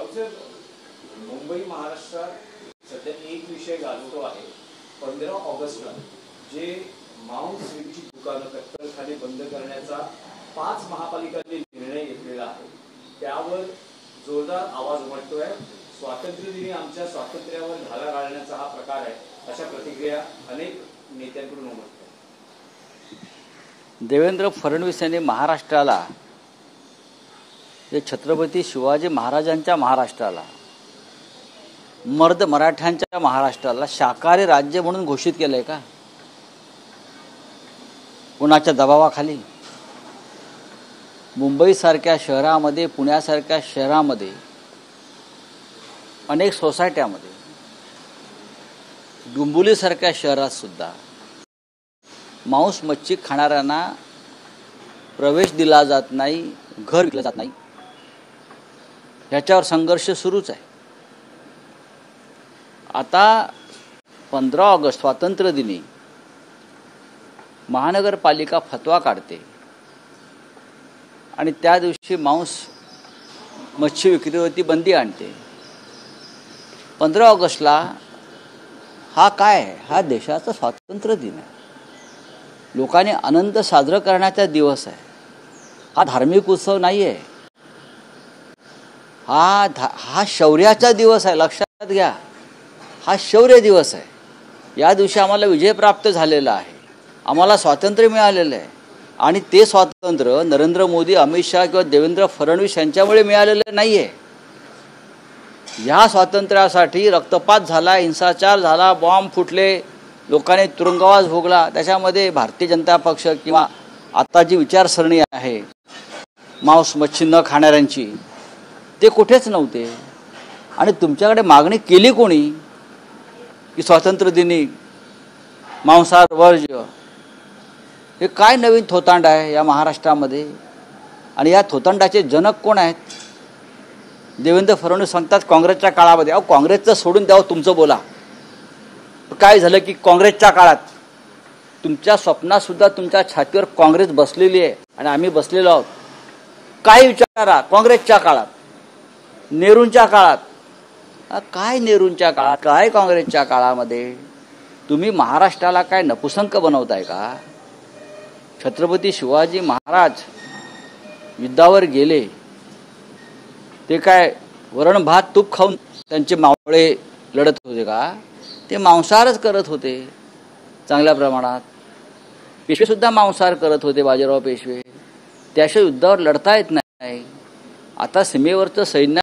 रावसाहेब, मुंबई महाराष्ट्रात सध्या एक विषय गाजतो आहे. 15 ऑगस्टला जे मांस विक्रीची दुकानं कत्तलखाने बंद करण्याचा 5 महापालिकांनी निर्णय घेतलेला आहे, त्यावर जोरदार आवाज उमटतोय. स्वातंत्र्यदिनी आमच्या स्वातंत्र्यावर घाला घालण्याचा हा प्रकार आहे, अशा प्रतिक्रिया अनेक नेत्यांकडून उमटतात. देवेंद्र फडणवीस यांनी महाराष्ट्राला, छत्रपती शिवाजी महाराजांच्या महाराष्ट्राला, मर्द मराठ्यांच्या महाराष्ट्राला शाकाहारी राज्य म्हणून घोषित केलंय का? कोणाच्या दबावाखाली? मुंबईसारख्या शहरामध्ये, पुण्यासारख्या शहरामध्ये, अनेक सोसायट्यामध्ये, डोंबिवलीसारख्या शहरात सुद्धा मांस मच्छी खाणाऱ्यांना प्रवेश दिला जात नाही, घर विकलं जात नाही. ह्याच्यावर संघर्ष सुरूच आहे. आता 15 ऑगस्ट स्वातंत्र्य दिनी महानगरपालिका फतवा काढते आणि त्या दिवशी मांस मच्छी विक्रीवरती बंदी आणते. 15 ऑगस्टला हा काय आहे? हा देशाचा स्वातंत्र्य दिन आहे. लोकांनी आनंद साजरा करण्याचा दिवस आहे. हा धार्मिक उत्सव नाही आहे. हा शौर्याचा दिवस आहे. लक्षात घ्या, हा शौर्य दिवस आहे. या दिवशी आम्हाला विजय प्राप्त झालेला आहे, आम्हाला स्वातंत्र्य मिळालेलं आहे. आणि ते स्वातंत्र्य नरेंद्र मोदी, अमित शहा किंवा देवेंद्र फडणवीस यांच्यामुळे मिळालेलं नाही आहे. या स्वातंत्र्यासाठी रक्तपात झाला, हिंसाचार झाला, बॉम्ब फुटले, लोकांनी तुरुंगवास भोगला. त्याच्यामध्ये भारतीय जनता पक्ष किंवा आता जी विचारसरणी आहे मांस मच्छी न खाणाऱ्यांची, ते कुठेच नव्हते. आणि तुमच्याकडे मागणी केली कोणी की स्वातंत्र्य दिनी मांसाहार वर्ज्य? हे काय नवीन थोतांड आहे या महाराष्ट्रामध्ये? आणि या थोतांडाचे जनक कोण आहेत? देवेंद्र फडणवीस सांगतात काँग्रेसच्या काळामध्ये. अहो, काँग्रेसचं सोडून द्यावं, तुमचं बोला. काय झालं की काँग्रेसच्या काळात तुमच्या स्वप्नात सुद्धा तुमच्या छातीवर काँग्रेस बसलेली आहे आणि आम्ही बसलेलो आहोत. काय विचारा, काँग्रेसच्या काळात, नेहरूंच्या काळात, काय नेहरूंच्या काळात, काय काँग्रेसच्या काळामध्ये तुम्ही महाराष्ट्राला काय नपुसंक बनवताय का? छत्रपती शिवाजी महाराज युद्धावर गेले, ते काय वरण भात तूप खाऊन त्यांचे मावळे लढत होते का? ते मांसाहारच करत होते चांगल्या प्रमाणात. पेशवेसुद्धा मांसाहार करत होते, बाजीराव पेशवे. त्याशिवाय युद्धावर लढता येत नाही. आता सीमेवरचं सैन्य